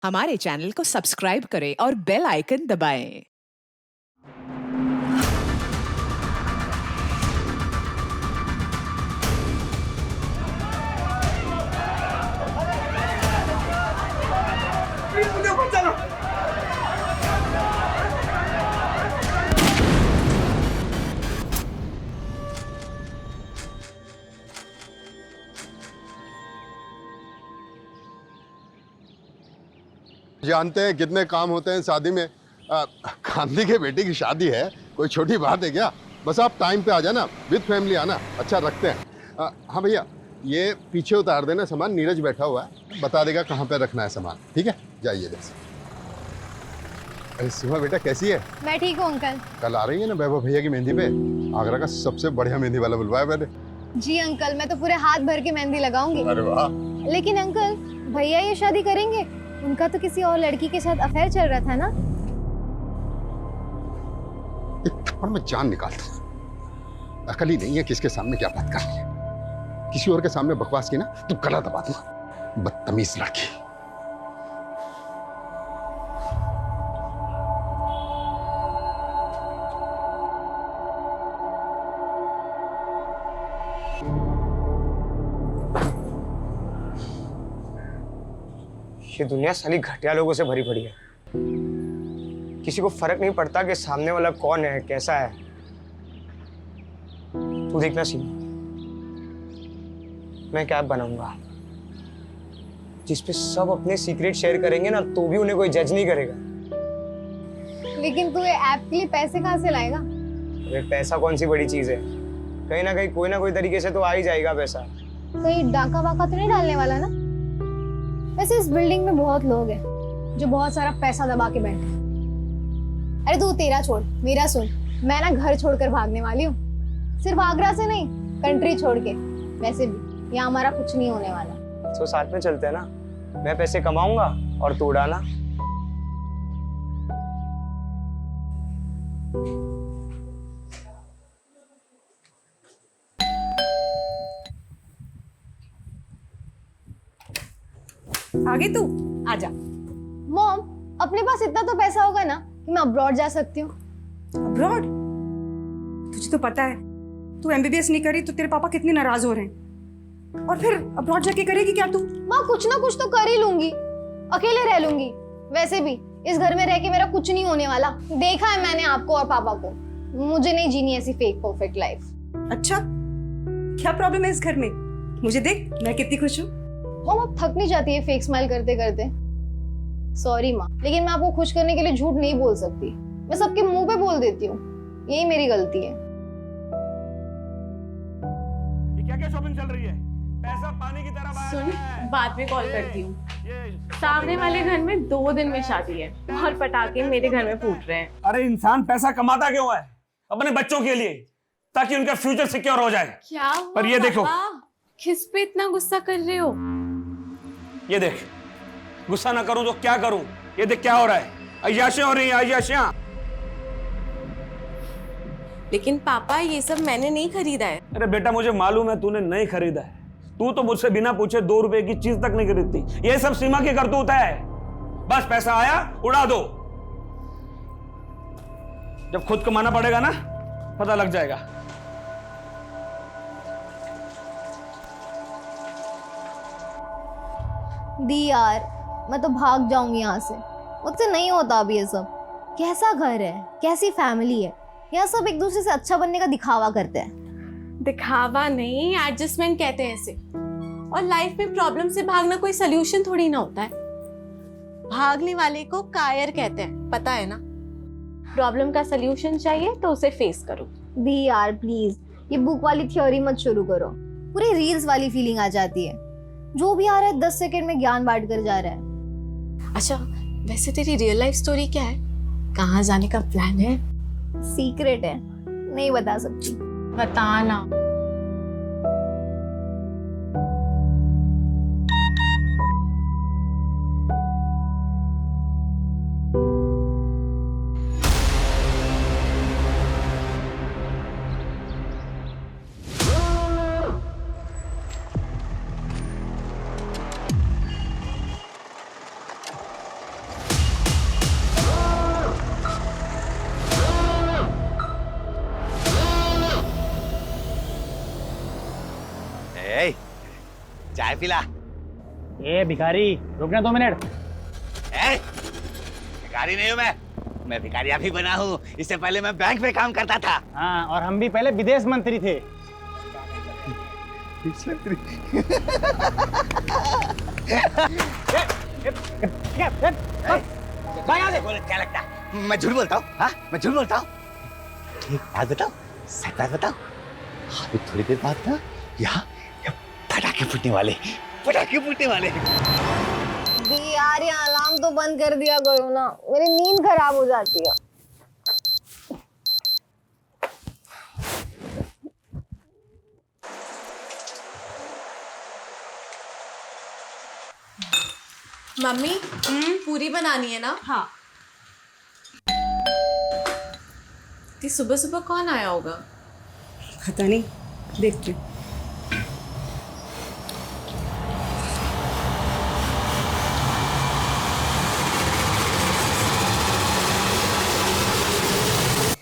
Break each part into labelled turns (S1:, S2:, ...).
S1: हमारे चैनल को सब्सक्राइब करें और बेल आइकन दबाएं।
S2: जानते हैं कितने काम होते हैं शादी में। गांधी के बेटे की शादी है, कोई छोटी बात है क्या? बस आप टाइम पे आ जाना, विद फैमिली आना, अच्छा रखते हैं। हाँ भैया, ये पीछे उतार देना सामान, नीरज बैठा हुआ है, बता देगा कहाँ पे रखना है सामान। ठीक है, जाइए जैसे। अरे सीमा बेटा कैसी है?
S3: मैं ठीक हूँ अंकल।
S2: कल आ रही है ना वैभव भैया की मेहंदी पे? आगरा का सबसे बढ़िया मेहंदी वाला बुलवाया मैंने।
S3: जी अंकल, मैं तो पूरे हाथ भर के मेहंदी लगाऊंगी।
S2: अरे वाह।
S3: लेकिन अंकल, भैया ये शादी करेंगे? उनका तो किसी और लड़की के साथ अफेयर चल रहा था ना?
S2: एक थप्पड़ में जान निकालता हूँ। अकल ही नहीं है किसके सामने क्या बात करनी है। किसी और के सामने बकवास की ना तो गला दबा दूंगा। बदतमीज लड़की।
S4: ये दुनिया साली घटिया लोगों से भरी पड़ी है। किसी को फर्क नहीं पड़ता कि सामने वाला कौन है, कैसा है। तू देखना सीमा, मैं क्या बनाऊंगा जिसपे सब अपने सीक्रेट शेयर करेंगे ना, तो भी उन्हें कोई जज नहीं करेगा।
S3: लेकिन तू ये ऐप के लिए पैसे कहाँ से लाएगा?
S4: अरे पैसा कौन सी बड़ी चीज है, कहीं ना कोई तरीके से तो आ ही जाएगा पैसा।
S3: कहीं डाका वाका तो नहीं डालने वाला ना? वैसे इस बिल्डिंग में बहुत लोग हैं जो बहुत सारा पैसा दबा के बैठे हैं। अरे तू तेरा छोड़, मेरा सुन। मैं ना घर छोड़कर भागने वाली हूँ, सिर्फ आगरा से नहीं, कंट्री छोड़ के। वैसे भी यहाँ हमारा कुछ नहीं होने वाला।
S4: तो साथ में चलते हैं ना, मैं पैसे कमाऊंगा और तू उड़ाना।
S5: आगे तू आजा।
S3: मॉम, अपने पास इतना तो पैसा होगा ना कि मैं अब्रॉड जा सकती हूँ।
S5: अब्रॉड? तुझे तो पता है तू एमबीबीएस नहीं करी तो तेरे पापा कितने नाराज हो रहे हैं। और फिर अब्रॉड जाके करेगी क्या तू?
S3: माँ, कुछ ना कुछ तो कर ही लूंगी, अकेले रह लूंगी। वैसे भी इस घर में रह के मेरा कुछ नहीं होने वाला। देखा है मैंने आपको और पापा को। मुझे नहीं जीनी ऐसी फेक परफेक्ट लाइफ।
S5: अच्छा, क्या प्रॉब्लम है इस घर में? मुझे देख, मैं कितनी खुश हूँ।
S3: मॉम, आप थक नहीं जाती है फेक स्माइल करते करते? सॉरी माँ, लेकिन मैं आपको खुश करने के लिए झूठ नहीं बोल सकती। मैं सबके मुंह पे बोल देती हूँ, यही मेरी गलती है।
S6: ये क्या क्या शॉपिंग चल रही है? पैसा पानी की तरह बहा रहा है।
S7: सुन, बाद में कॉल करती हूँ। सामने वाले घर में 2 दिन में शादी है और पटाखे मेरे घर में फूट रहे हैं।
S6: अरे इंसान पैसा कमाता क्यों है? अपने बच्चों के लिए, ताकि उनका फ्यूचर सिक्योर हो जाए।
S7: क्या हुआ
S6: पर ये देखो,
S7: किस पे इतना गुस्सा कर रहे हो?
S6: ये देख, गुस्सा ना करूं तो क्या करूं? ये देख क्या हो रहा है, अय्याशियां हो रही हैं, अय्याशियां।
S7: लेकिन पापा, ये सब मैंने नहीं खरीदा है।
S6: अरे बेटा, मुझे मालूम है तूने नहीं खरीदा है। तू तो मुझसे बिना पूछे 2 रुपए की चीज तक नहीं खरीदती। ये सब सीमा की करतूत है। बस पैसा आया उड़ा दो। जब खुद कमाना पड़ेगा ना, पता लग जाएगा।
S3: दी यार, मैं तो भाग जाऊंगी यहाँ से। मुझसे नहीं होता अभी ये सब। कैसा घर है, कैसी फैमिली है, यहाँ सब एक दूसरे से अच्छा बनने का दिखावा करते हैं।
S7: दिखावा नहीं, एडजस्टमेंट कहते हैं इसे। और लाइफ में प्रॉब्लम से भागना कोई सोल्यूशन थोड़ी ना होता है। भागने वाले को कायर कहते हैं, पता है ना? प्रॉब्लम का सोल्यूशन चाहिए तो उसे फेस करो।
S3: दी यार प्लीज, ये बुक वाली थ्योरी मत शुरू करो। पूरी रील्स वाली फीलिंग आ जाती है। जो भी आ रहा है 10 सेकंड में ज्ञान बांट कर जा रहा है।
S7: अच्छा, वैसे तेरी रियल लाइफ स्टोरी क्या है? कहाँ जाने का प्लान है?
S3: सीक्रेट है, नहीं बता सकती।
S7: बताना।
S8: चाय पिला।
S9: ए भिखारी, रुकना 2 मिनट।
S8: भिखारी नहीं हूँ मैं भिखारी अभी बना हूँ। इससे पहले मैं बैंक में काम करता था।
S9: हाँ, और हम भी पहले विदेश मंत्री थे।
S8: क्या लगता है मैं झूठ बोलता हूँ? हाँ, मैं झूठ बोलता हूँ। एक बात बताओ, सच बात बताओ। अभी थोड़ी देर बाद ना यहाँ पटाखे फूटने वाले।
S3: यार ये अलार्म तो बंद कर दिया करो ना, मेरी नींद खराब हो जाती है।
S7: मम्मी पूरी बनानी है ना?
S5: हाँ।
S7: सुबह सुबह कौन आया होगा?
S5: पता नहीं, देखते हैं।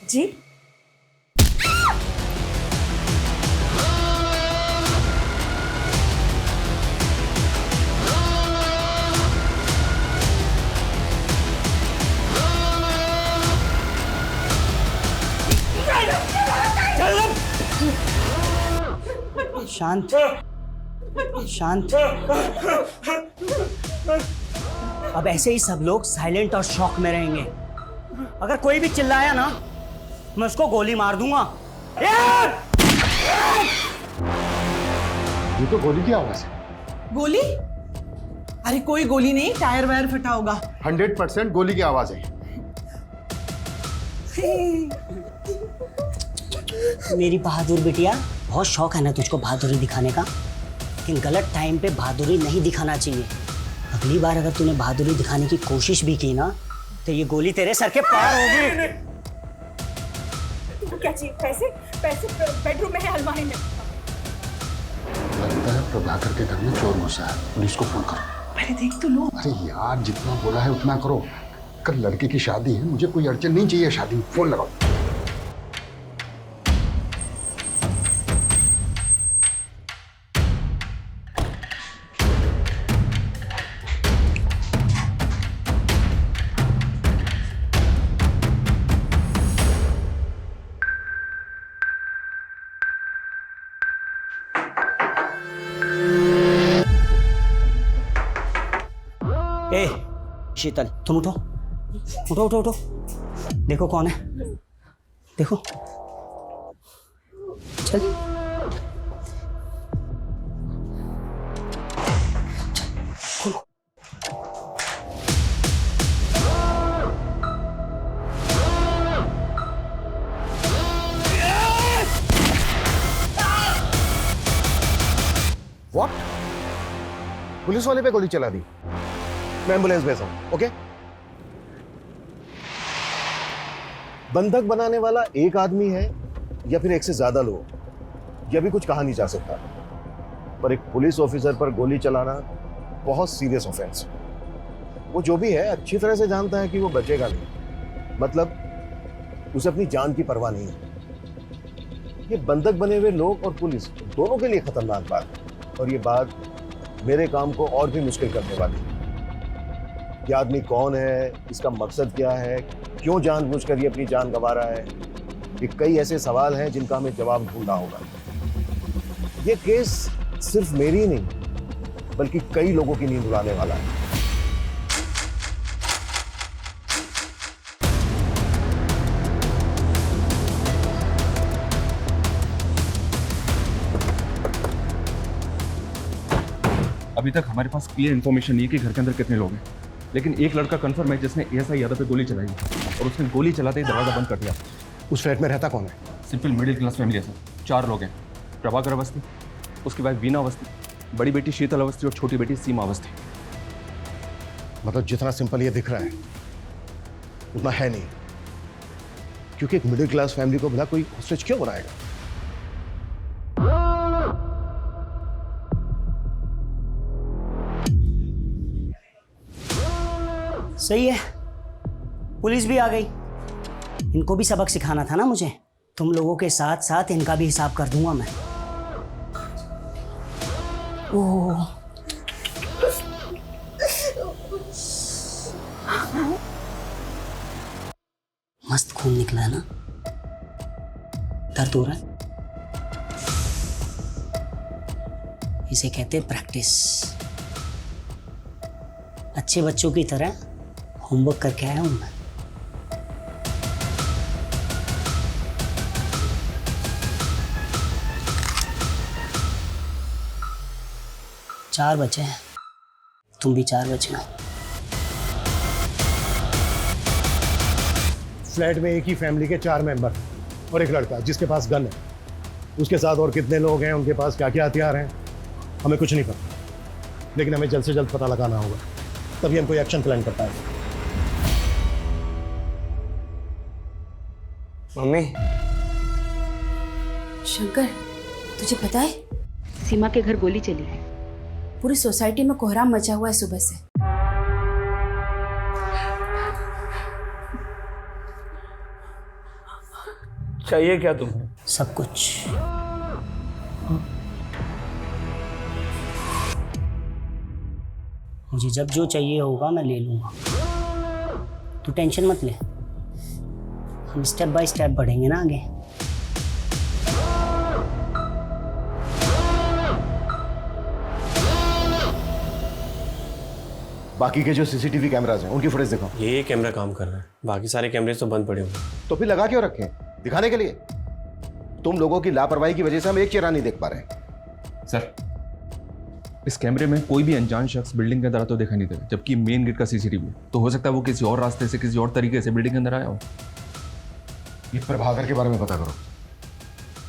S5: जी
S9: शांत शांत। अब ऐसे ही सब लोग साइलेंट और शॉक में रहेंगे। अगर कोई भी चिल्लाया ना, मैं उसको गोली मार दूंगा।
S2: ये तो गोली की आवाज है।
S10: गोली? अरे कोई गोली नहीं, टायर वायर फटा होगा।
S2: 100% गोली की आवाज है।
S9: मेरी बहादुर बिटिया, बहुत शौक है ना तुझको बहादुरी दिखाने का, लेकिन गलत टाइम पे बहादुरी नहीं दिखाना चाहिए। अगली बार अगर तूने बहादुरी दिखाने की कोशिश भी की ना, तो ये गोली तेरे सर के पार होगी।
S5: क्या चाहिए? पैसे? पैसे बेडरूम में है, अलमारी में।
S2: लगता है प्रभाकर के घर में चोर घुसा है। पुलिस को फोन करो।
S10: पहले देख तो लो।
S2: अरे यार, जितना बोला है उतना करो। कल लड़के की शादी है, मुझे कोई अड़चन नहीं चाहिए शादी में। फोन लगाओ।
S9: ए शीतल, तुम उठो उठो उठो उठो। देखो कौन है, देखो। चल खोलो।
S2: व्हाट? पुलिस वाले पे गोली चला दी। मैं एम्बुलेंस भेजा हूं। ओके? बंधक बनाने वाला एक आदमी है या फिर एक से ज्यादा लोग, यह भी कुछ कहा नहीं जा सकता, पर एक पुलिस ऑफिसर पर गोली चलाना बहुत सीरियस ऑफेंस है। वो जो भी है अच्छी तरह से जानता है कि वो बचेगा नहीं, मतलब उसे अपनी जान की परवाह नहीं है। ये बंधक बने हुए लोग और पुलिस दोनों के लिए खतरनाक बात है, और ये बात मेरे काम को और भी मुश्किल करने वाली है। ये आदमी कौन है, इसका मकसद क्या है, क्यों जानबूझकर ये अपनी जान गंवा रहा है, ये कई ऐसे सवाल हैं जिनका हमें जवाब ढूंढना होगा। ये केस सिर्फ मेरी ही नहीं बल्कि कई लोगों की नींद उड़ाने वाला है।
S11: अभी तक हमारे पास क्लियर इन्फॉर्मेशन नहीं है कि घर के अंदर कितने लोग हैं, लेकिन एक लड़का कंफर्म है जिसने एएसआई यादव पे गोली चलाई और उसने गोली चलाते ही दरवाजा बंद कर दिया।
S2: उस फ्लैट में रहता कौन है?
S11: सिंपल मिडिल क्लास फैमिली है सर। 4 लोग हैं। प्रभाकर अवस्थी, उसकी वाइफ वीना अवस्थी, बड़ी बेटी शीतल अवस्थी और छोटी बेटी सीमा अवस्थी।
S2: मतलब जितना सिंपल ये दिख रहा है उतना है नहीं, क्योंकि एक मिडिल क्लास फैमिली को भला कोई हॉस्टेज क्यों बनाएगा?
S9: सही है, पुलिस भी आ गई। इनको भी सबक सिखाना था ना मुझे। तुम लोगों के साथ साथ इनका भी हिसाब कर दूंगा मैं। ओह, खून निकला है ना? दर्द हो रहा है? इसे कहते हैं प्रैक्टिस। अच्छे बच्चों की तरह होमवर्क करके आया हूं मैं। चार बचे हैं, तुम भी 4 बचे हो।
S12: फ्लैट में एक ही फैमिली के 4 मेंबर और एक लड़का जिसके पास गन है। उसके साथ और कितने लोग हैं, उनके पास क्या क्या हथियार हैं, हमें कुछ नहीं पता, लेकिन हमें जल्द से जल्द पता लगाना होगा, तभी हम कोई एक्शन प्लान कर पाएंगे।
S4: मम्मी,
S5: शंकर, तुझे पता है
S13: सीमा के घर गोली चली है।
S5: पूरी सोसाइटी में कोहराम मचा हुआ है सुबह से।
S6: चाहिए क्या तुम्हें?
S9: सब कुछ। मुझे जब जो चाहिए होगा मैं ले लूंगा, तू टेंशन मत ले। हम स्टेप बाय स्टेप बढ़ेंगे ना आगे।
S12: बाकी के जो सीसीटीवी कैमराज हैं उनकी फुटेज दिखाओ।
S4: ये कैमरा काम कर रहा है, बाकी सारे कैमरे तो बंद पड़े हुए हैं।
S12: तो फिर लगा क्यों रखे हैं? दिखाने के लिए। तुम लोगों की लापरवाही की वजह से हम एक चेहरा नहीं देख पा रहे हैं।
S11: सर, इस कैमरे में कोई भी अनजान शख्स बिल्डिंग के अंदर तो दिखाई नहीं दे रहा, जबकि मेन गेट का सीसीटीवी तो हो सकता है वो किसी और रास्ते से, किसी और तरीके से बिल्डिंग के अंदर आया हो।
S12: ये प्रभाकर के बारे में पता करो।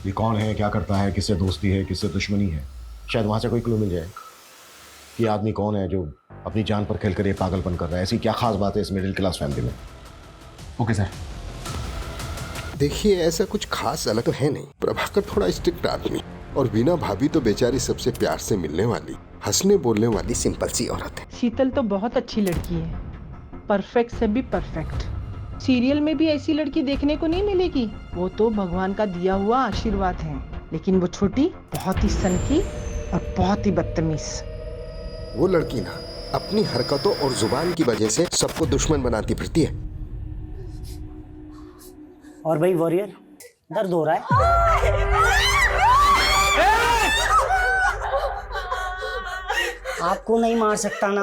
S12: ये कौन है, क्या करता है, किससे दोस्ती है, किससे दुश्मनी है। शायद वहां से कोई क्लू मिल जाए कि आदमी कौन है जो अपनी जान पर खेलकर ये पागलपन कर रहा है। ऐसी क्या खास बात है इस मिडिल क्लास फैमिली में?
S11: Okay sir.
S2: देखिए, ऐसा कुछ खास अलग तो है नहीं। प्रभाकर थोड़ा स्ट्रिक्ट आदमी और वीना भाभी तो बेचारी सबसे प्यार से मिलने वाली, हंसने बोलने वाली सिंपल सी औरत है।
S10: शीतल तो बहुत अच्छी लड़की है, परफेक्ट से भी परफेक्ट। सीरियल में भी ऐसी लड़की देखने को नहीं मिलेगी। वो तो भगवान का दिया हुआ आशीर्वाद है। लेकिन वो छोटी बहुत ही सनकी और बहुत ही बदतमीज।
S2: वो लड़की ना अपनी हरकतों और जुबान की वजह से सबको दुश्मन बनाती फिरती है।
S9: और भाई वॉरियर, दर्द हो रहा है? आपको नहीं मार सकता ना,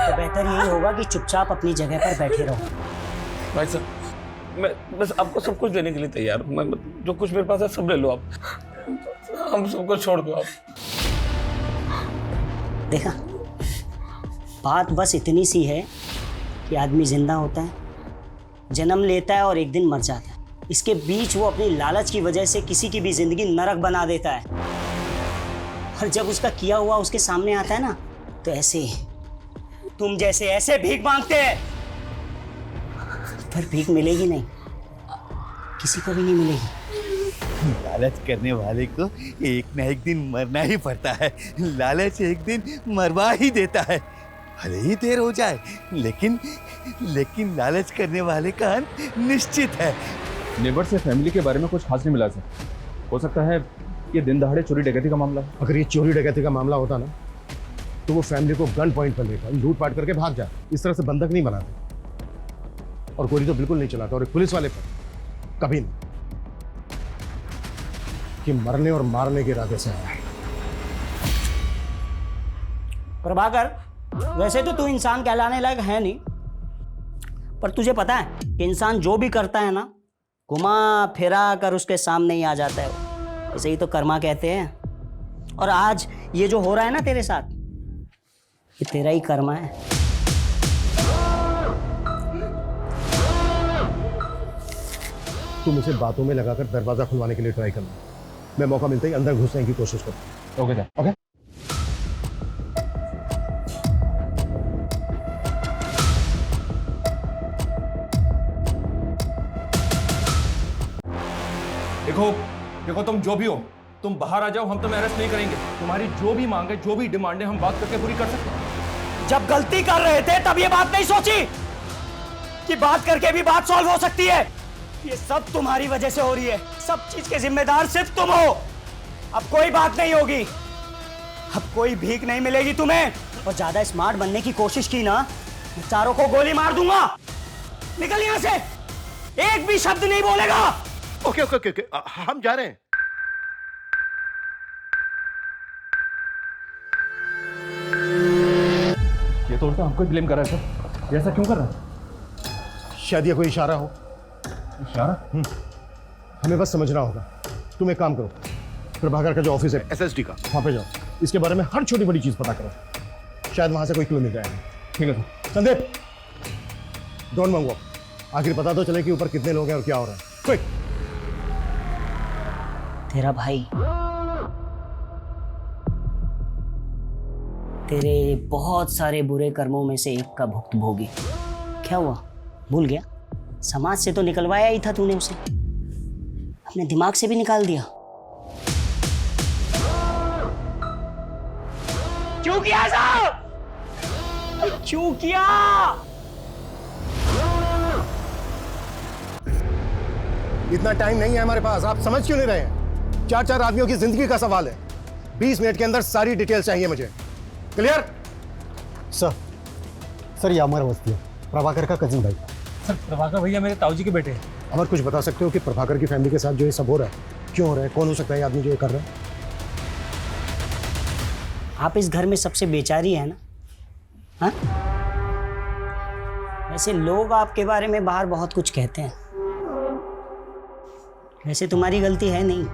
S9: तो बेहतर यही होगा कि चुपचाप अपनी जगह पर बैठे रहो।
S6: भाई साहब, मैं बस आपको सब कुछ देने के लिए तैयार हूँ। मैं जो कुछ मेरे पास है सब ले लो आप, हम सबको छोड़ दो आप।
S9: देखा, बात बस इतनी सी है कि आदमी जिंदा होता है, जन्म लेता है और एक दिन मर जाता है। इसके बीच वो अपनी लालच की वजह से किसी की भी जिंदगी नरक बना देता है। और जब उसका किया हुआ उसके सामने आता है ना, तो ऐसे तुम जैसे ऐसे भीख मांगते हैं, पर भीख मिलेगी नहीं, किसी को भी नहीं मिलेगी।
S8: लालच करने वाले को एक ना एक दिन मरना ही पड़ता है। लालच एक दिन मरवा ही देता है, भले ही देर हो जाए, लेकिन लालच करने वाले का अंत निश्चित है।
S11: नेबर से फैमिली के बारे में कुछ खास नहीं मिला सर। हो सकता है ये दिन दहाड़े चोरी डकैती का मामला।
S12: अगर ये चोरी डकैती का मामला होता ना, तो वो फैमिली को गन पॉइंट पर लेकर लूटपाट करके भाग जाते। इस तरह से बंधक नहीं बनाते, और गोली तो बिल्कुल नहीं चलाता। और एक पुलिस वाले पर कभी नहीं, कि मरने और मारने के इरादे से आया है।
S9: प्रभाकर, वैसे तो तू इंसान कहलाने लायक है नहीं, पर तुझे पता है कि इंसान जो भी करता है ना, घुमा फिरा कर उसके सामने ही आ जाता है। इसे ही तो कर्मा कहते हैं। और आज ये जो हो रहा है ना तेरे साथ, ये तेरा ही कर्मा है।
S12: तुम इसे बातों में लगाकर दरवाजा खुलवाने के लिए ट्राई करना। मैं मौका मिलते ही अंदर घुसने की कोशिश करूँ।
S11: Okay sir.
S12: ओके।
S11: देखो तुम जो भी हो, तुम बाहर आ जाओ, हम तुम्हें अरेस्ट नहीं करेंगे। तुम्हारी जो भी मांग है, जो भी डिमांड है, हम बात करके पूरी कर सकते हैं।
S9: जब गलती कर रहे थे तब ये बात नहीं सोची कि बात करके भी बात सॉल्व हो सकती है। ये सब तुम्हारी वजह से हो रही है। सब चीज के जिम्मेदार सिर्फ तुम हो। अब कोई बात नहीं होगी, अब कोई भीख नहीं मिलेगी तुम्हें। और ज्यादा स्मार्ट बनने की कोशिश की ना, मैं चारों को गोली मार दूंगा। निकल यहां से। एक भी शब्द नहीं बोलेगा।
S8: ओके ओके ओके ओके, हम जा रहे हैं।
S11: ये तो उल्टा हमको ब्लेम कर रहा है सर। ये ऐसा क्यों कर रहा है?
S12: शायद ये कोई इशारा हो।
S11: इशारा?
S12: हमें बस समझना होगा। तुम एक काम करो, प्रभाकर का जो ऑफिस है
S8: एसएसडी का,
S12: वहाँ पे जाओ, इसके बारे में हर छोटी बड़ी चीज पता करो, शायद वहां से कोई क्लू मिल जाएगा।
S11: ठीक है सर।
S12: संदीप, डोंट मंगो, आखिर पता तो चले कि ऊपर कितने लोग हैं और क्या हो रहा है। क्विक।
S9: तेरा भाई तेरे बहुत सारे बुरे कर्मों में से एक का भुक्तभोगी। क्या हुआ, भूल गया? समाज से तो निकलवाया ही था तूने उसे, अपने दिमाग से भी निकाल दिया। क्यों किया साहब? क्यों किया?
S12: इतना टाइम नहीं है हमारे पास, आप समझ क्यों नहीं रहे हैं? 4-4 आदमियों की जिंदगी का सवाल है। 20 मिनट के अंदर सारी डिटेल चाहिए मुझे। क्लियर? सर ये अमर अवस्थी है, प्रभाकर का कजिन भाई।
S11: सर प्रभाकर भैया मेरे ताऊजी के बेटे हैं।
S12: अमर, कुछ बता सकते हो कि प्रभाकर की फैमिली के साथ जो ये सब हो रहा है क्यों हो रहा है? कौन हो सकता है ये आदमी जो ये कर रहा है?
S9: आप इस घर में सबसे बेचारी है ना? हाँ? वैसे लोग आपके बारे में बाहर बहुत कुछ कहते हैं, वैसे तुम्हारी गलती है नहीं,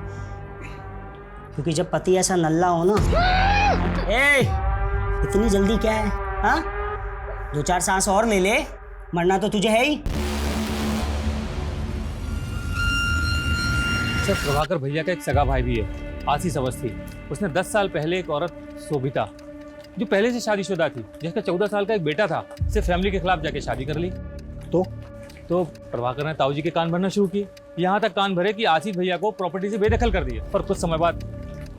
S9: क्योंकि जब पति ऐसा नल्ला हो ना। इतनी जल्दी क्या है? हाँ, 2-4 सांस और ले ले, मरना तो तुझे है ही।
S11: सर प्रभाकर भैया का एक सगा भाई भी है, आशीष अवस्थी। उसने 10 साल पहले एक औरत शोभिता, जो पहले से शादीशुदा थी, जिसका 14 साल का एक बेटा था, से फैमिली के खिलाफ जाके शादी कर ली। तो प्रभाकर ने ताऊजी के कान भरना शुरू किए, यहाँ तक कान भरे कि आशीष भैया को प्रॉपर्टी से बेदखल कर दिया। पर कुछ समय बाद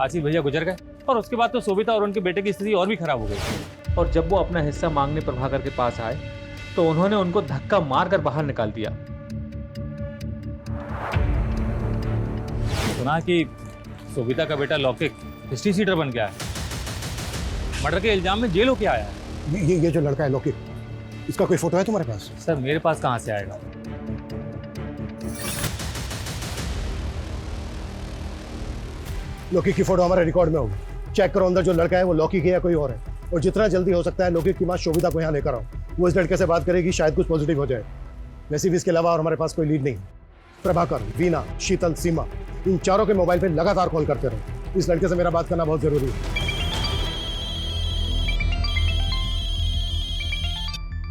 S11: आशीष भैया गुजर गए और उसके बाद तो शोभिता और उनके बेटे की स्थिति और भी खराब हो गई। और जब वो अपना हिस्सा मांगने प्रभाकर के पास आए तो उन्होंने उनको धक्का मारकर बाहर निकाल दिया। सुना कि शोभिता का बेटा लौकिक हिस्ट्री सीटर बन गया है, मर्डर के इल्जाम में जेल होके आया है।
S12: ये जो लड़का है लौकिक, इसका कोई फोटो है तुम्हारे पास?
S11: सर मेरे पास कहाँ से आएगा?
S12: लौकिक की फोटो हमारे रिकॉर्ड में होगी, चेक करो अंदर जो लड़का है वो लौकिक है या कोई और है। और जितना जल्दी हो सकता है लौकिक की मां शोभिता को यहाँ लेकर आओ, वो इस लड़के से बात करेगी, शायद कुछ पॉजिटिव हो जाए। वैसे भी इसके अलावा और हमारे पास कोई लीड नहीं। प्रभाकर, वीना, शीतल, सीमा, इन चारों के मोबाइल पे लगातार कॉल करते रहो। इस लड़के से मेरा बात करना बहुत जरूरी है।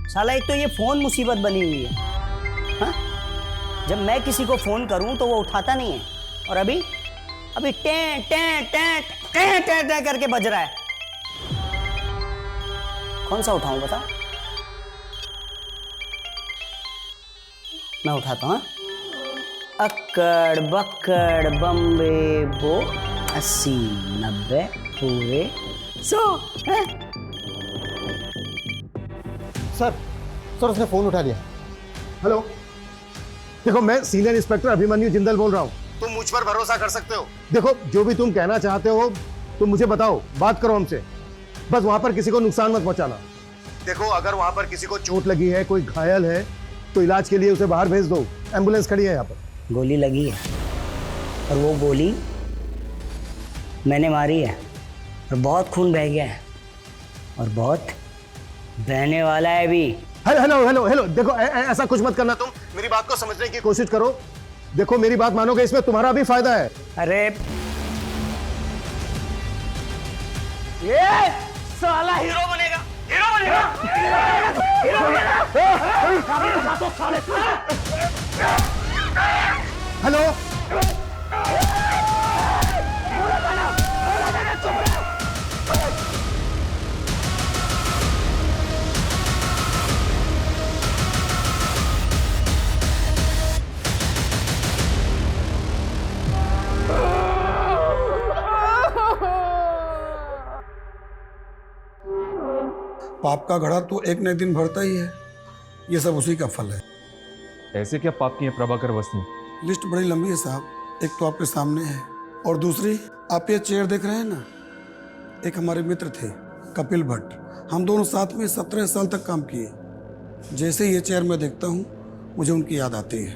S9: साला एक तो ये फोन मुसीबत बनी हुई है। हाँ? जब मैं किसी को फोन करूं तो वो उठाता नहीं है, और अभी टे टे टे टे टे टे करके बज रहा है। कौन सा उठाऊं बता? मैं उठाता हूं। अक्कड़ बक्कड़ बम्बे बो 80 90 पूरे 100।
S12: सर उसने फोन उठा लिया। हेलो, देखो मैं सीनियर इंस्पेक्टर अभिमन्यु जिंदल बोल रहा हूँ। तुम मुझ पर भरोसा कर सकते हो। देखो जो भी तुम कहना चाहते हो तुम मुझे बताओ, बात करो हमसे, बस वहां पर किसी को नुकसान मत पहुंचाना। देखो अगर वहां पर किसी को चोट लगी है, कोई घायल है, तो इलाज के लिए उसे बाहर भेज दो, एम्बुलेंस खड़ी है यहाँ पर।
S9: गोली लगी है और वो गोली मैंने मारी है, और बहुत खून बह गया है और बहुत बहने वाला है भी।
S12: हेलो हेलो हेलो, देखो ऐसा कुछ मत करना, तुम मेरी बात को समझने की कोशिश करो। देखो मेरी बात मानोगे, इसमें तुम्हारा भी फायदा है।
S9: अरे ये साला हीरो बनेगा, हीरो बनेगा, हीरो बनेगा।
S12: हेलो
S14: पाप का घड़ा तो एक न एक दिन भरता ही है, ये सब उसी का फल है।
S11: ऐसे क्या पाप किए प्रभाकर अवस्थी?
S14: लिस्ट बड़ी लंबी है साहब, एक तो आपके सामने है और दूसरी आप ये चेयर देख रहे हैं ना, एक हमारे मित्र थे कपिल भट्ट, हम दोनों साथ में 17 साल तक काम किए। जैसे ये चेयर मैं देखता हूँ मुझे उनकी याद आती है।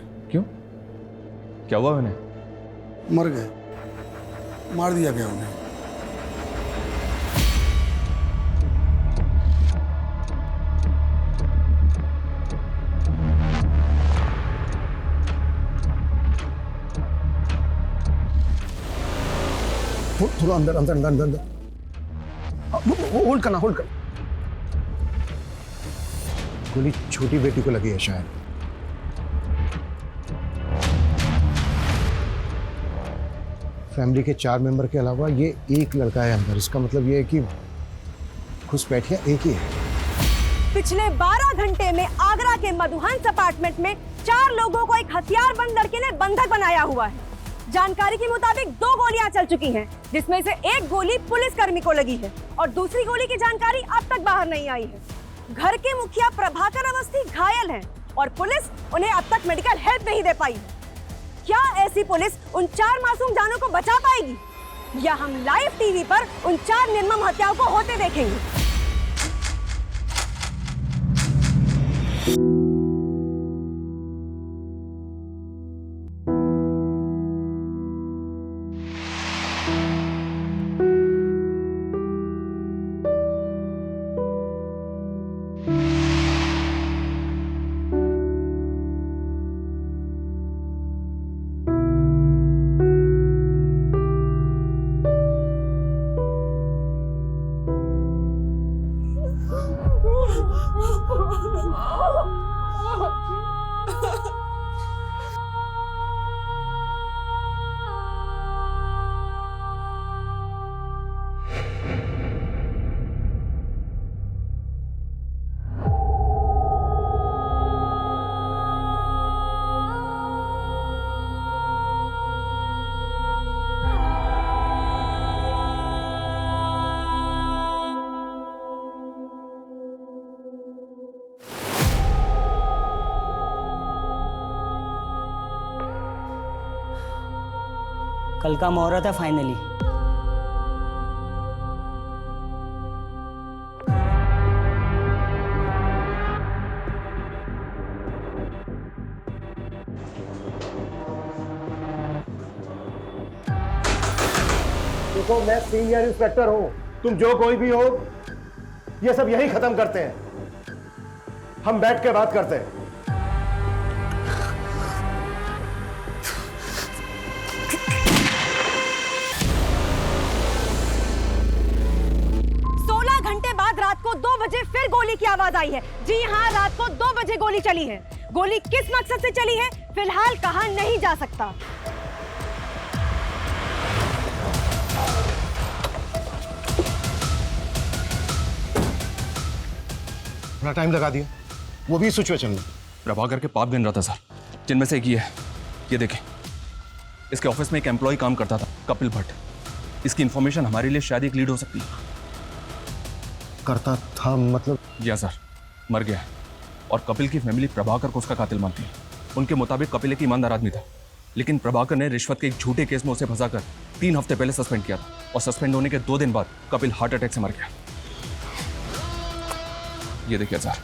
S11: क्या हुआ उन्हें?
S14: मर गए, मार दिया गया उन्हें।
S12: थोड़ा अंदर अंदर अंदर अंदर होल्ड करना, होल्ड कर। गोली छोटी बेटी को लगी है शायद। फैमिली के 4 मेंबर के अलावा ये एक लड़का है अंदर। इसका मतलब ये है कि घुसपैठिया एक ही है।
S15: पिछले 12 घंटे में आगरा के मधुहंस अपार्टमेंट में 4 लोगों को एक हथियारबंद लड़के ने बंधक बनाया हुआ है। जानकारी के मुताबिक 2 गोलियां चल चुकी हैं, जिसमें से एक गोली पुलिसकर्मी को लगी है और दूसरी गोली की जानकारी अब तक बाहर नहीं आई है। घर के मुखिया प्रभाकर अवस्थी घायल हैं और पुलिस उन्हें अब तक मेडिकल हेल्प नहीं दे पाई। क्या ऐसी पुलिस उन 4 मासूम जानों को बचा पाएगी, या हम लाइव टीवी पर उन 4 निर्मम हत्याओं को होते देखेंगे?
S9: कल का मुहूर्त है फाइनली।
S12: देखो, मैं सीनियर इंस्पेक्टर हूं, तुम जो कोई भी हो, ये सब यही खत्म करते हैं। हम बैठ के बात करते हैं।
S15: 16 घंटे बाद रात को 2 बजे फिर गोली की आवाज आई है। जी हाँ, रात को 2 बजे गोली चली है। गोली किस मकसद से चली है फिलहाल कहा नहीं जा सकता।
S12: बड़ा टाइम लगा दिया, वो भी सिचुएशन में।
S11: प्रभाकर के पाप गिन रहा था सर, जिनमें से एक ये है। ये देखें, इसके ऑफिस में एक एम्प्लॉय काम करता था, कपिल भट्ट। इसकी इंफॉर्मेशन हमारे लिए शायद एक लीड हो सकती है।
S12: करता था मतलब?
S11: या सर, मर गया है और कपिल की फैमिली प्रभाकर को उसका कातिल मानती है। उनके मुताबिक कपिल एक ईमानदार आदमी था, लेकिन प्रभाकर ने रिश्वत के एक झूठे केस में उसे फंसाकर 3 हफ्ते पहले सस्पेंड किया था और सस्पेंड होने के 2 दिन बाद कपिल हार्ट अटैक से मर गया। ये देखिए सर,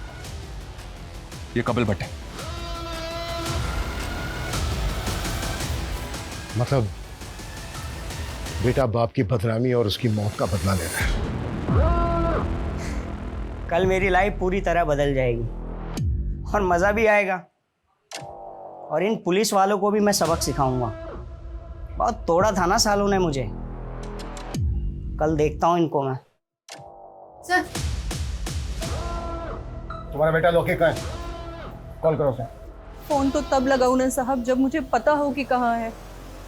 S11: ये कपिल भट्ट है।
S12: मतलब बेटा बाप की बदनामी और उसकी मौत का बदला ले रहा है।
S9: कल मेरी लाइफ पूरी तरह बदल जाएगी और मज़ा भी आएगा, और इन पुलिस वालों को भी मैं सबक सिखाऊंगा। बहुत तोड़ा था ना सालों ने मुझे, कल देखता हूँ इनको मैं।
S3: सर,
S12: तुम्हारा बेटा लोके कहाँ है? कॉल करो उसे।
S5: फोन तो तब लगाऊं ना साहब जब मुझे पता हो कि कहाँ है।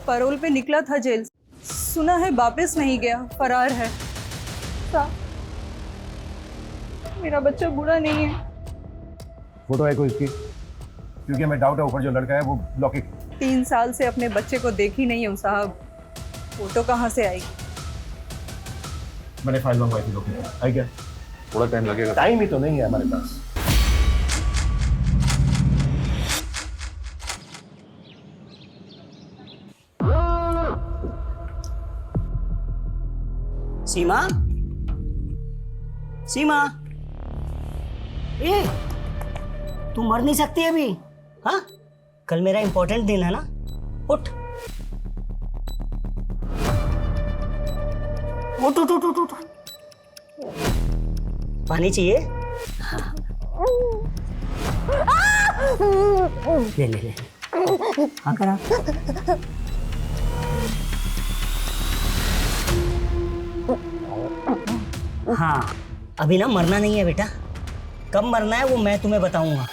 S5: पैरोल पे निकला था जेल, सुना है वापस नहीं गया, फरार है। साहब, मेरा बच्चा बुरा नहीं है।
S12: फोटो है कोई इसकी? क्योंकि हमें डाउट है ऊपर जो लड़का है वो लोके।
S5: 3 साल से अपने बच्चे को देखी नहीं हूँ साहब, फोटो कहाँ से आएगी?
S12: मैंने फाइल मंगवाई थी लोके, आई क्या?
S11: थोड़ा टाइम लगेगा।
S12: टाइम ही तो नहीं है हमारे पास।
S9: सीमा, सीमा, ए, तू मर नहीं सकती अभी। हाँ, कल मेरा इंपॉर्टेंट दिन है ना, उठ उठ उठ उठ उठ उठ। पानी चाहिए? हाँ। ले ले ले। हाँ करा। हाँ अभी ना मरना नहीं है बेटा, कब मरना है वो मैं तुम्हें बताऊंगा।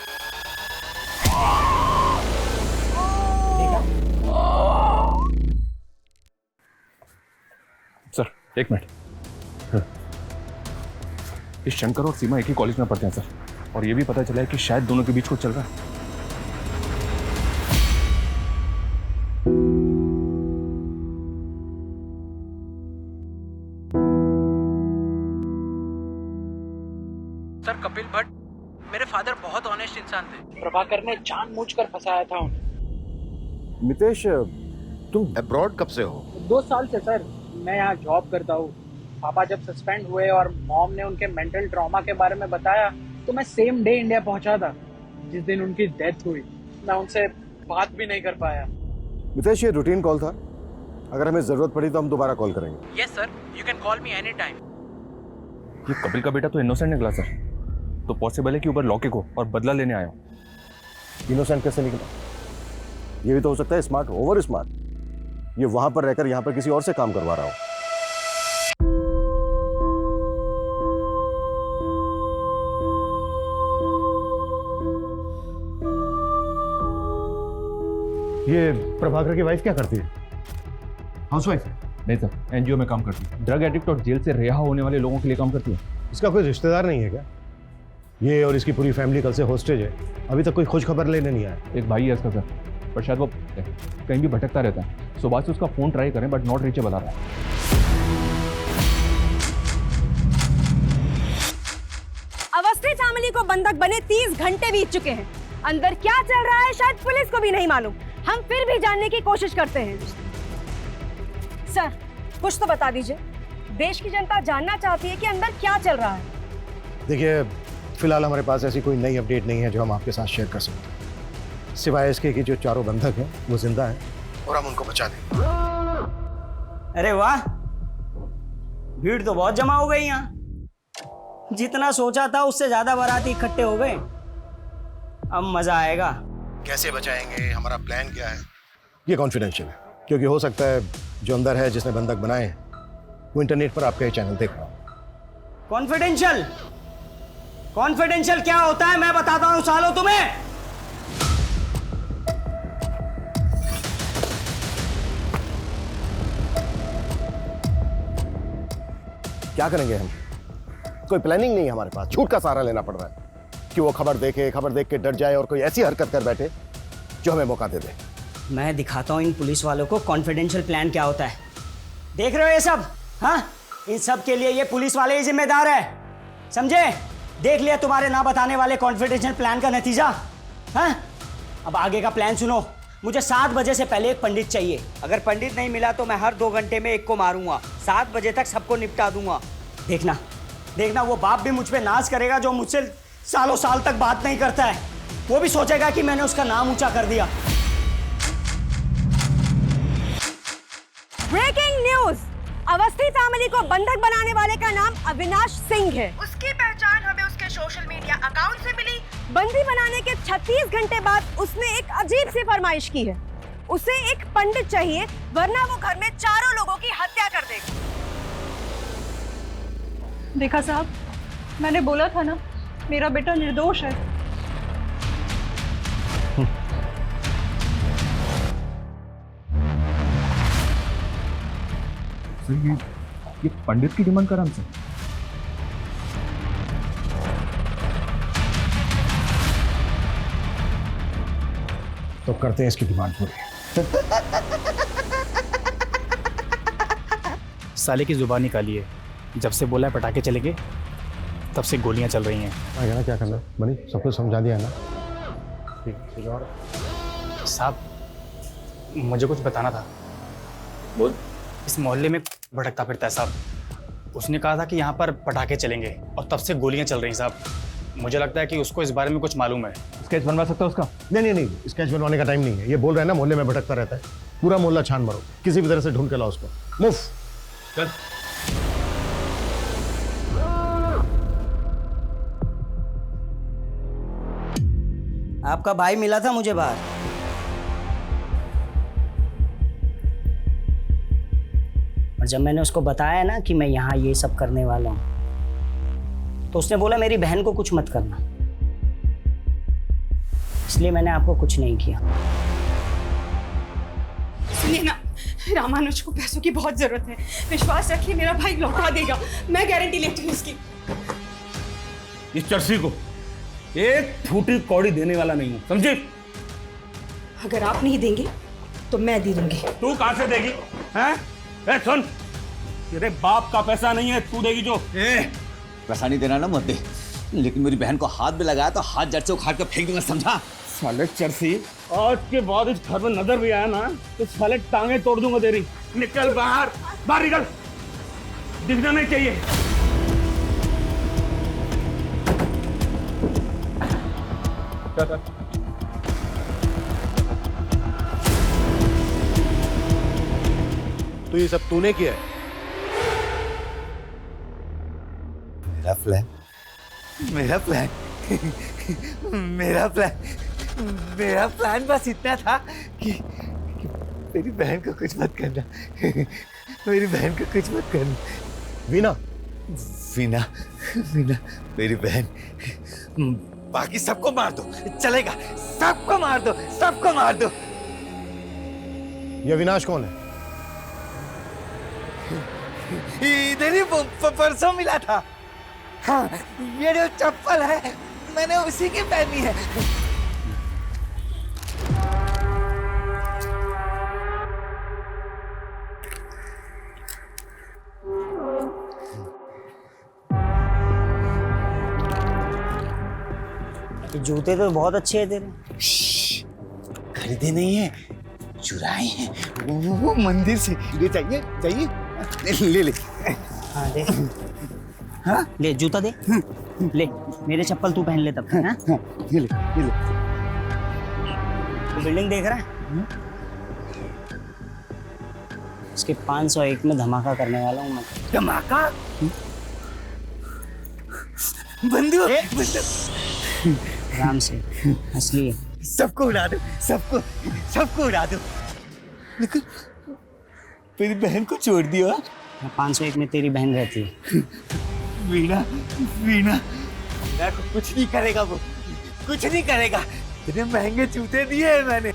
S11: सर एक मिनट। इस शंकर और सीमा एक ही कॉलेज में पढ़ते हैं सर, और ये भी पता चला है कि शायद दोनों के बीच कुछ चल रहा है।
S10: सर कपिल भट्ट मेरे फादर बहुत ऑनेस्ट इंसान थे। प्रभाकर ने जानबूझकर फंसाया था उन्हें।
S12: मितेश, तुम अब्रॉड कब से हो?
S10: 2 साल से सर मैं यहाँ जॉब करता हूँ। पापा जब सस्पेंड हुए और मॉम ने उनके मेंटल ट्रॉमा के बारे में बताया तो मैं सेम डे इंडिया पहुंचा था जिस दिन उनकी डेथ हुई। मैं उनसे बात भी नहीं कर पाया।
S12: मितेश, ये रूटीन कॉल था, अगर हमें जरूरत पड़ी तो हम दोबारा कॉल करेंगे।
S10: Yes sir, you can call me any time.
S11: ये कपिल का बेटा तो इनोसेंट निकला सर, तो पॉसिबल है कि ऊपर लॉकेट हो और बदला लेने आया हो।
S12: इनोसेंट कैसे निकला? ये भी तो हो सकता है स्मार्ट, ओवर स्मार्ट। ये वहां पर रहकर यहाँ पर किसी और से काम करवा रहा हो। ये प्रभाकर की वाइफ क्या करती है? हाउसवाइफ है?
S11: नहीं सर, एनजीओ में काम करती है। ड्रग एडिक्ट और जेल से रिहा होने वाले लोगों के लिए काम करती है।
S12: इसका कोई रिश्तेदार नहीं है क्या? ये और इसकी पूरी फैमिली कल से हॉस्टेज है, अभी तक कोई खोज खबर लेने नहीं आया।
S11: एक भाई है इसका सर, पर शायद वो कहीं भी भटकता रहता है। सुबह से उसका फोन ट्राई करें बट नॉट रीचेबल आ रहा है।
S15: अवस्थी फैमिली को बंधक बने 30 घंटे बीत चुके हैं। अंदर क्या चल रहा है शायद पुलिस को भी नहीं मालूम। हम फिर भी जानने की कोशिश करते हैं। सर कुछ तो बता दीजिए, देश की जनता जानना चाहती है कि अंदर क्या चल रहा है।
S12: देखिए, फिलहाल हमारे पास ऐसी कोई नई अपडेट नहीं है जो हम आपके साथ शेयर कर सकते, सिवाय इसके कि जो चारों बंधक हैं वो जिंदा हैं और हम उनको बचा लेंगे।
S9: अरे वाह, भीड़ तो बहुत जमा हो गई यहाँ। जितना सोचा था उससे ज्यादा बाराती इकट्ठे हो गए। अब मजा आएगा।
S12: कैसे बचाएंगे, हमारा प्लान क्या है, ये कॉन्फिडेंशियल है, क्योंकि हो सकता है जो अंदर है जिसने बंधक बनाए हैं वो इंटरनेट पर आपका ये चैनल देख रहा हो।
S9: कॉन्फिडेंशियल? कॉन्फिडेंशियल क्या होता है मैं बताता हूँ सालों तुम्हें।
S12: क्या करेंगे हम? कोई प्लानिंग नहीं है हमारे पास, झूठ का सहारा लेना पड़ रहा है कि वो खबर देख के डर जाए और कोई ऐसी हरकत कर बैठे जो हमें मौका दे दे।
S9: मैं दिखाता हूँ इन पुलिस वालों को कॉन्फिडेंशियल प्लान क्या होता है। देख रहे हो ये सब? हाँ, इन सब के लिए ये पुलिस वाले ही जिम्मेदार है, समझे? देख लिया तुम्हारे ना बताने वाले कॉन्फिडेंशियल प्लान का नतीजा। हाँ, अब आगे का प्लान सुनो। मुझे 7 बजे से पहले एक पंडित चाहिए। अगर पंडित नहीं मिला तो मैं हर 2 घंटे में एक को मारूंगा। 7 बजे तक सबको निपटा दूंगा। देखना देखना, वो बाप भी मुझ पे नाज करेगा जो मुझसे सालों साल तक बात नहीं करता है। वो भी सोचेगा कि मैंने उसका नाम ऊंचा कर दिया।
S15: ब्रेकिंग न्यूज, अवस्थी फैमिली को बंधक बनाने वाले का नाम अविनाश सिंह है। उसकी पहचान हमें उसके सोशल मीडिया अकाउंट से मिली। बंदी बनाने के 36 घंटे बाद उसने एक अजीब सी फरमाइश की है। उसे एक पंडित चाहिए वरना वो घर में चारों लोगों की हत्या कर देगा।
S5: देखा साहब, मैंने बोला था ना मेरा बेटा निर्दोष है।
S11: सर ये पंडित की डिमांड करा हमसे।
S12: तो करते हैं इसकी डिमांड पूरी।
S16: साले की जुबान निकाली है। जब से बोला है पटाखे चलेंगे तब से गोलियां चल रही हैं।
S12: आगे ना क्या करना बनी, सब कुछ समझा दिया है ना? ठीक और
S16: साहब मुझे कुछ बताना था। बोल। इस मोहल्ले में भटकता फिरता है साहब। उसने कहा था कि यहाँ पर पटाखे चलेंगे और तब से गोलियां चल रही हैं साहब। मुझे लगता है कि उसको इस बारे में कुछ मालूम है।
S11: स्केच बनवा सकता है उसका?
S12: नहीं, स्केच बनवाने का टाइम नहीं है। ये बोल रहा है ना मोहल्ले में भटकता रहता है, पूरा मोहल्ला छान मारो, किसी भी तरह से ढूंढ के लाओ उसको। मूव।
S11: चल।
S9: आपका भाई मिला था मुझे बाहर। और जब मैंने उसको बताया ना कि मैं यहाँ ये सब करने वाला हूँ, तो उसने बोला मेरी बहन को कुछ मत करना, इसलिए मैंने आपको कुछ नहीं किया।
S5: सुनिए ना, रामानुज को पैसों की बहुत जरूरत है, विश्वास रखिए मेरा भाई लौटा देगा, मैं गारंटी लेती हूँ इसकी।
S6: इस चर्सी को एक फूटी कौड़ी देने वाला नहीं हूं, समझे?
S5: अगर आप नहीं देंगे तो मैं दे दूंगी।
S6: तू कहां से देगी? हैं? ए सुन, तेरे बाप का पैसा नहीं है, तू देगी जो।
S8: पैसा नहीं देना ना मत दे, लेकिन मेरी बहन को हाथ में लगाया तो हाथ जड़ से उखाड़ के फेंक दूंगा, समझा?
S6: साले चर्सी, आज के बाद इस घर में नजर भी आया ना तो साले टांगे तोड़ दूंगा तेरी। निकल बाहर, बाहर निकल, दिखना नहीं चाहिए।
S12: तो ये सब तूने किया है?
S8: मेरा प्लान, मेरा प्लान, मेरा प्लान, मेरा प्लान बस इतना था कि मेरी बहन को कुछ मत करना, मेरी बहन को कुछ मत करना।
S12: वीना,
S8: वीना, वीना मेरी बहन, बाकी सबको मार दो, चलेगा, सबको मार दो, सबको मार दो।
S12: ये अविनाश कौन है?
S8: इधर ही परसों मिला था। हाँ, ये जो चप्पल है मैंने उसी की पहनी है।
S9: जूते तो बहुत अच्छे हैं तेरे।
S8: खरीदे नहीं है, चुराए हैं, वो मंदिर से। ये चाहिए, चाहिए, ले ले।
S9: हाँ दे। हाँ ले, जूता दे। ले, मेरे चप्पल तू पहन ले तब। हाँ?
S8: ये ले, ये ले।
S9: तू बिल्डिंग देख रहा है? इसके 501 में धमाका करने वाला हूँ मैं।
S8: धमाका? बंदूक,
S9: आराम से, असली।
S8: सबको उड़ा दो, सबको, सबको उड़ा दो। लेकिन मेरी बहन को छोड़ दिया।
S9: 501 में तेरी बहन रहती है।
S8: वीणा, वीणा, वीणा को कुछ नहीं करेगा वो, कुछ नहीं करेगा। इतने महंगे जूते दिए हैं मैंने।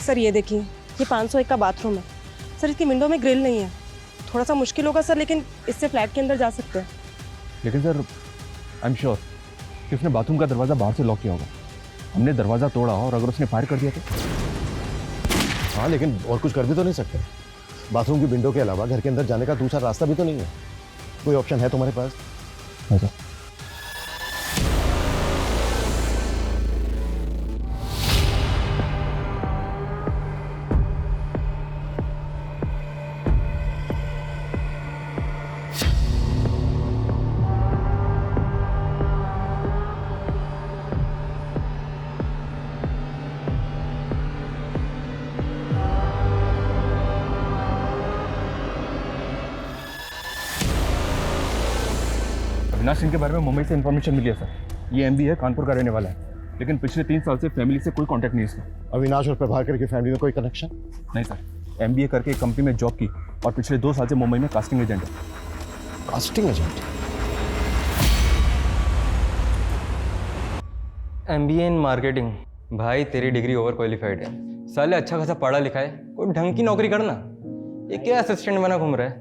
S5: सर ये देखिए, ये 501 का बाथरूम है। सर इसकी विंडो में ग्रिल नहीं है, थोड़ा सा मुश्किल होगा सर, लेकिन इससे फ्लैट के अंदर जा सकते हैं।
S11: लेकिन सर आई एम श्योर कि उसने बाथरूम का दरवाज़ा बाहर से लॉक किया होगा। हमने दरवाज़ा तोड़ा और अगर उसने फायर कर दिया तो?
S12: हाँ, लेकिन और कुछ कर भी तो नहीं सकते। बाथरूम की विंडो के अलावा घर के अंदर जाने का दूसरा रास्ता भी तो नहीं है। कोई ऑप्शन है तुम्हारे पास?
S11: अच्छा। अविनाश सिंह के बारे में मुंबई से इन्फॉर्मेशन मिली है सर। ये एमबी है, कानपुर का रहने वाला है, लेकिन पिछले 3 साल से फैमिली से कोई कांटेक्ट नहीं है इसका।
S12: अविनाश और प्रभाकर की फैमिली में कोई कनेक्शन?
S11: नहीं सर, एमबीए करके एक कंपनी में जॉब की और पिछले 2 साल से मुंबई में कास्टिंग एजेंट है।
S12: Casting agent?
S17: MBA in marketing. भाई तेरी डिग्री ओवर क्वालिफाइड है, साले अच्छा खासा पढ़ा लिखा है, कोई ढंग की नौकरी करना। ये क्या असिस्टेंट बना घूम रहा है?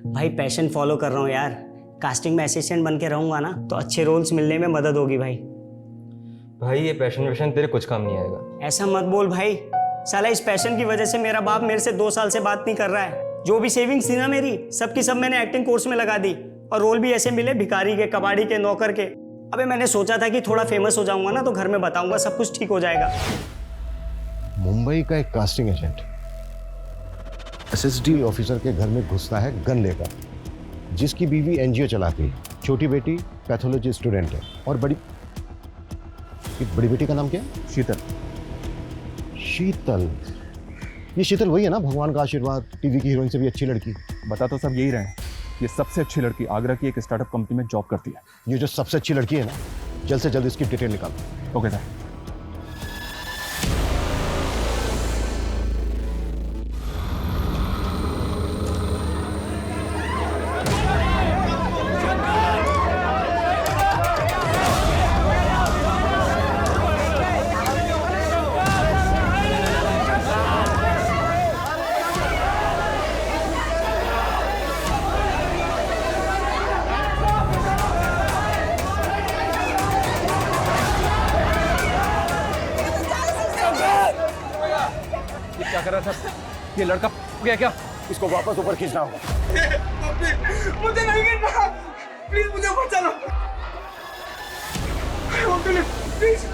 S9: भाई पैशन फॉलो कर रहा हूँ यार। कास्टिंग में असिस्टेंट बन के रहूंगा ना तो अच्छे रोल्स मिलने में मदद होगी भाई।
S17: भाई ये पैशन तेरे कुछ काम नहीं आएगा।
S9: ऐसा मत बोल भाई, साला इस पैशन की वजह से मेरा बाप मेरे से 2 साल से बात नहीं कर रहा है। जो भी सेविंग्स थी ना मेरी, सब की सब मैंने एक्टिंग कोर्स में लगा दी और रोल भी ऐसे मिले, भिखारी के, कबाड़ी के, नौकर के। अबे मैंने सोचा था कि थोड़ा फेमस हो जाऊंगा ना तो घर में बताऊंगा, सब कुछ ठीक हो जाएगा।
S12: मुंबई का एक कास्टिंग एजेंट एसएसडी ऑफिसर के घर में घुसता है गन लेकर, जिसकी बीवी एनजीओ चलाती है, छोटी बेटी पैथोलॉजी स्टूडेंट है और उसकी बड़ी बेटी का नाम क्या है?
S11: शीतल।
S12: शीतल, ये शीतल वही है ना, भगवान का आशीर्वाद, टीवी की हीरोइन से भी अच्छी लड़की।
S11: बता तो सब यही रहे हैं। ये सबसे अच्छी लड़की आगरा की एक स्टार्टअप कंपनी में जॉब करती है।
S12: ये जो सबसे अच्छी लड़की है ना, जल्द से जल्द इसकी डिटेल निकालो।
S11: Okay sir. क्या कर रहा था? ये लड़का गया क्या?
S12: इसको वापस ऊपर खींचना होगा।
S6: मुझे नहीं गिरना, प्लीज मुझे ऊपर चलो। प्लीज।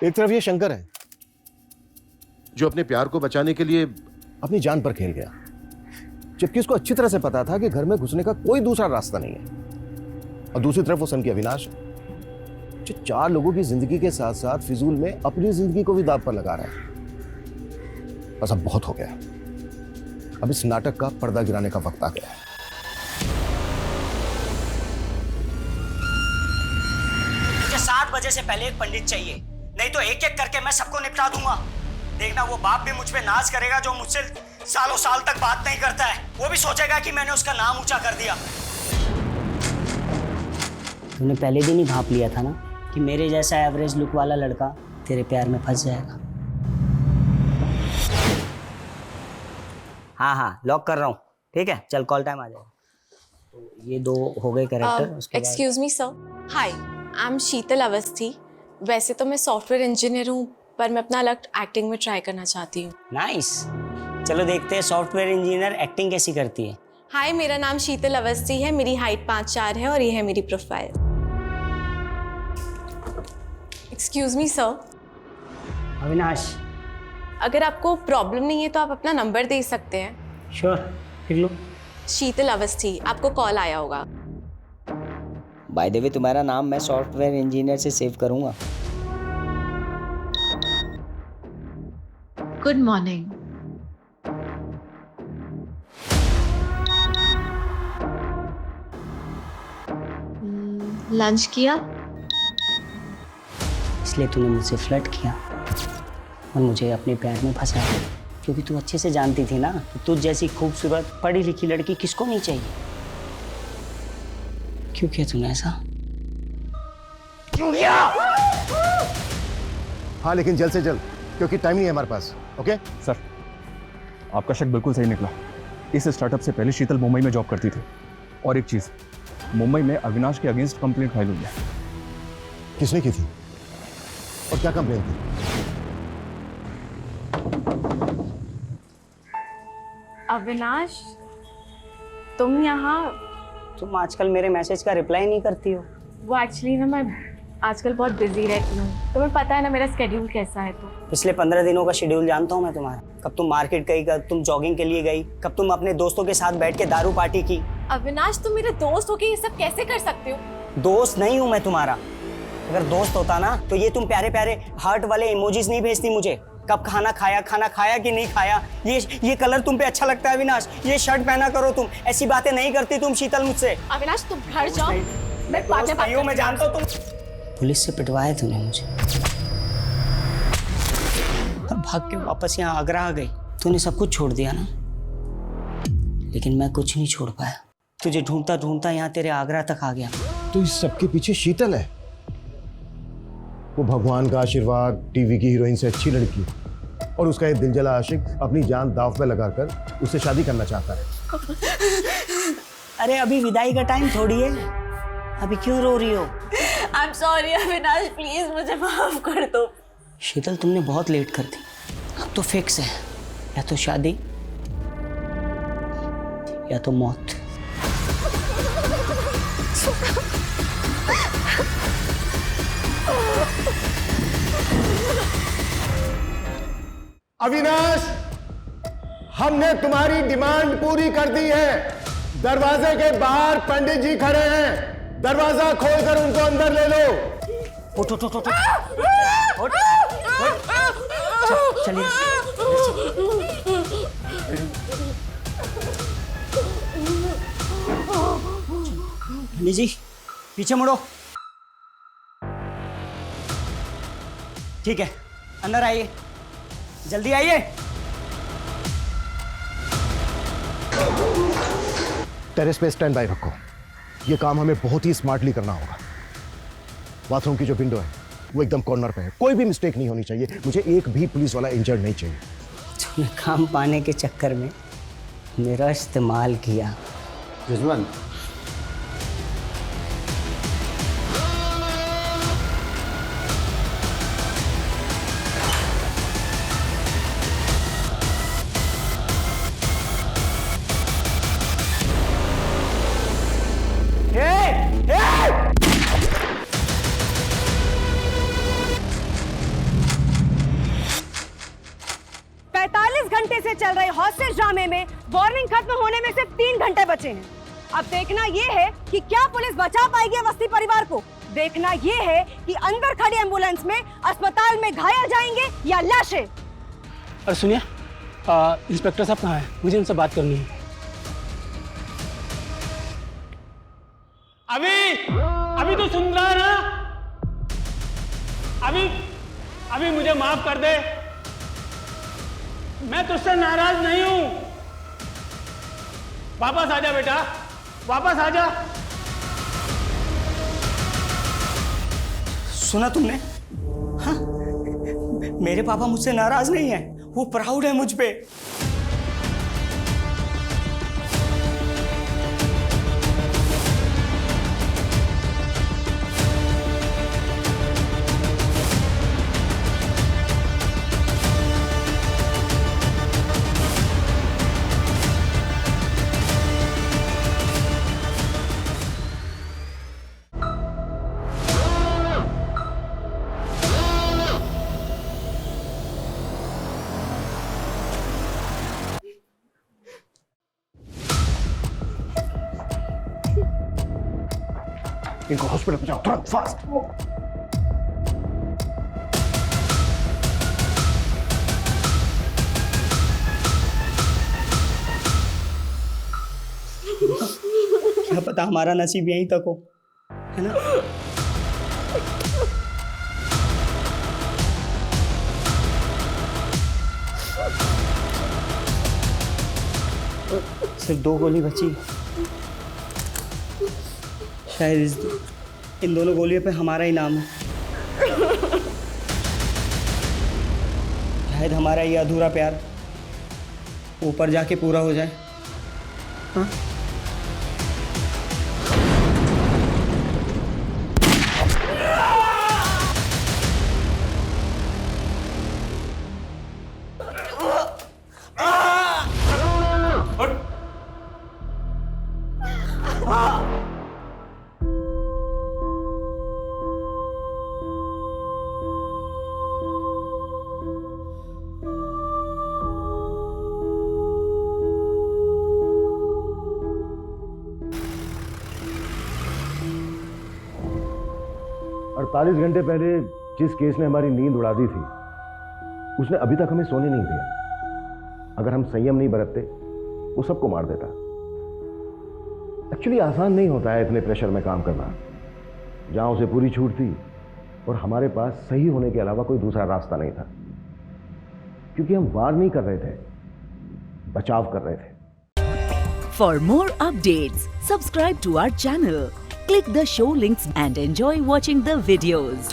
S12: एक तरफ ये शंकर है जो अपने प्यार को बचाने के लिए अपनी जान पर खेल गया, जबकि उसको अच्छी तरह से पता था कि घर में घुसने का कोई दूसरा रास्ता नहीं है। और दूसरी तरफ वो सन की अविनाश है जो 4 लोगों की जिंदगी के साथ साथ फिजूल में अपनी जिंदगी को भी दांव पर लगा रहा है। बस अब बहुत हो गया, अब इस नाटक का पर्दा गिराने का वक्त आ गया है।
S9: मुझे 7 बजे से पहले एक पंडित चाहिए, नहीं तो एक एक करके मैं सबको निपटा दूंगा। देखना वो बाप भी मुझ पे नाज करेगा जो मुझसे सालों साल तक बात नहीं करता है। वो भी सोचेगा कि मैंने उसका नाम ऊंचा कर दिया। तूने पहले दिन ही भाप लिया था ना कि मेरे जैसा एवरेज लुक वाला लड़का तेरे प्यार में फंस जाएगा। हाँ लॉक कर रहा हूँ, ठीक है? चल कॉल टाइम आ जाएगा। तो ये 2 हो गए character.
S7: Excuse me sir, hi, I am Sheetal Awasthi. वैसे तो मैं सॉफ्टवेयर इंजीनियर हूँ, पर मैं अपना अलग एक्टिंग में ट्राई करना चाहती हूँ।
S9: नाइस, चलो देखते हैं सॉफ्टवेयर इंजीनियर एक्टिंग कैसी करती है।
S7: हाय, मेरा नाम शीतल अवस्थी है, मेरी हाइट 5'4" है और ये है मेरी profile. Excuse me sir.
S9: Avinash.
S7: अगर आपको प्रॉब्लम नहीं है तो आप अपना नंबर दे सकते हैं।
S9: श्योर, लिख लो।
S7: शीतल अवस्थी, आपको कॉल आया होगा।
S9: बाय द वे तुम्हारा नाम मैं सॉफ्टवेयर इंजीनियर से सेव करूंगा।
S18: Good morning. लंच किया?
S9: इसलिए तूने मुझसे फ्लर्ट किया और मुझे अपने प्यार में फंसाया, क्योंकि तू अच्छे से जानती थी ना कि तुझ जैसी खूबसूरत पढ़ी लिखी लड़की किसको नहीं चाहिए। क्यों किया तूने ऐसा? क्यों किया?
S12: हाँ लेकिन जल्द से जल्द, क्योंकि टाइम नहीं है हमारे पास। ओके
S11: सर, आपका शक बिल्कुल सही निकला। इस स्टार्टअप से पहले शीतल मुंबई में जॉब करती थी। और एक चीज, मुंबई में अविनाश के अगेंस्ट कंप्लेंट फाइल हुई है।
S12: किसने की थी और क्या कंप्लेंट थी?
S7: अविनाश, तुम यहाँ?
S9: तुम आजकल मेरे मैसेज का रिप्लाई नहीं करती हो।
S7: वो एक्चुअली ना मैं आजकल बहुत बिजी रहती हूँ, तुम्हें पता है ना मेरा स्केड्यूल कैसा है। तो
S9: पिछले 15 दिनों का शेड्यूल जानता हूँ मैं तुम्हारा। कब तुम मार्केट गई, कब तुम जॉगिंग के लिए गई, कब तुम अपने दोस्तों के साथ बैठ के दारू पार्टी की।
S7: अविनाश, तुम मेरे दोस्त हो के ये सब कैसे कर सकते हो?
S9: दोस्त नहीं हूँ मैं तुम्हारा। अगर दोस्त होता ना तो ये तुम प्यारे प्यारे हार्ट वाले इमोजीज नहीं भेजती मुझे। कब खाना खाया कि नहीं खाया, ये कलर तुम पे अच्छा लगता है अविनाश, ये शर्ट पहना करो तुम, ऐसी बातें नहीं करती तुम शीतल मुझसे।
S7: अविनाश, तुम घर जाओ, मैं बाद में बात
S9: करूंगा। मैं जानता हूँ तुम पुलिस से पिटवाया तूने मुझे और भाग के वापस यहाँ आगरा आ गई। तूने सब कुछ छोड़ दिया ना, लेकिन मैं कुछ नहीं छोड़ पाया। तुझे ढूंढता ढूंढता यहाँ तेरे आगरा तक आ गया।
S12: तो इस सबके पीछे शीतल है, वो भगवान का आशीर्वाद, टीवी की हीरोइन से अच्छी लड़की, और उसका ये दिलजला आशिक अपनी जान दांव पे लगाकर उससे शादी करना चाहता है।
S9: अरे अभी विदाई का टाइम थोड़ी है। अभी क्यों रो रही हो?
S7: I am sorry Avinash, please मुझे माफ कर दो।
S9: शीतल तुमने बहुत लेट कर दी। अब तो फिक्स है, या तो शादी या तो मौत।
S12: अविनाश, हमने तुम्हारी डिमांड पूरी कर दी है। दरवाजे के बाहर पंडित जी खड़े हैं, दरवाजा खोलकर उनको अंदर ले लो।
S9: उठ उठ उठ उठ चलिए। पंडित जी पीछे मुड़ो। ठीक है, अंदर आइए, जल्दी आइए।
S12: टेरेस पे स्टैंड बाय रखो, ये काम हमें बहुत ही स्मार्टली करना होगा। बाथरूम की जो विंडो है वो एकदम कॉर्नर पे है, कोई भी मिस्टेक नहीं होनी चाहिए। मुझे एक भी पुलिस वाला इंजर्ड नहीं चाहिए।
S9: तुमने काम पाने के चक्कर में मेरा इस्तेमाल किया।
S12: रिजवान,
S15: से चल रहे हॉस्टेज ड्रामे में वार्निंग खत्म होने में सिर्फ 3 घंटे बचे हैं। अब देखना ये है कि क्या पुलिस बचा पाएगी अवस्थी परिवार को। देखना ये है कि अंदर खड़ी एम्बुलेंस में अस्पताल में घायल जाएंगे या लाशें।
S18: और सुनिए, इंस्पेक्टर साहब कहाँ हैं? मुझे उनसे बात करनी है।
S6: अभी तो सुन रहा है ना? अभी मुझे माफ कर दे, मैं तुझसे नाराज नहीं हूं। वापस आजा बेटा, वापस आजा।
S9: सुना तुमने? हाँ, मेरे पापा मुझसे नाराज नहीं है, वो प्राउड है मुझ पे।
S12: इनको हॉस्पिटल पहुंचाओ तुरंत, फास्ट।
S9: क्या पता हमारा नसीब यहीं तक हो, है ना? सिर्फ 2 गोली बची। शायद इन दोनों गोलियों पे हमारा ही नाम है। शायद हमारा ये अधूरा प्यार ऊपर जाके पूरा हो जाए। हाँ?
S12: अड़तालीस घंटे पहले जिस केस ने हमारी नींद उड़ा दी थी, उसने अभी तक हमें सोने नहीं दिया। अगर हम संयम नहीं बरतते, वो सबको मार देता। एक्चुअली आसान नहीं होता है इतने प्रेशर में काम करना। जहां उसे पूरी छूट थी और हमारे पास सही होने के अलावा कोई दूसरा रास्ता नहीं था, क्योंकि हम वार नहीं कर रहे थे, बचाव कर रहे थे।
S1: For more updates, subscribe to our channel, click the show links and enjoy watching the videos.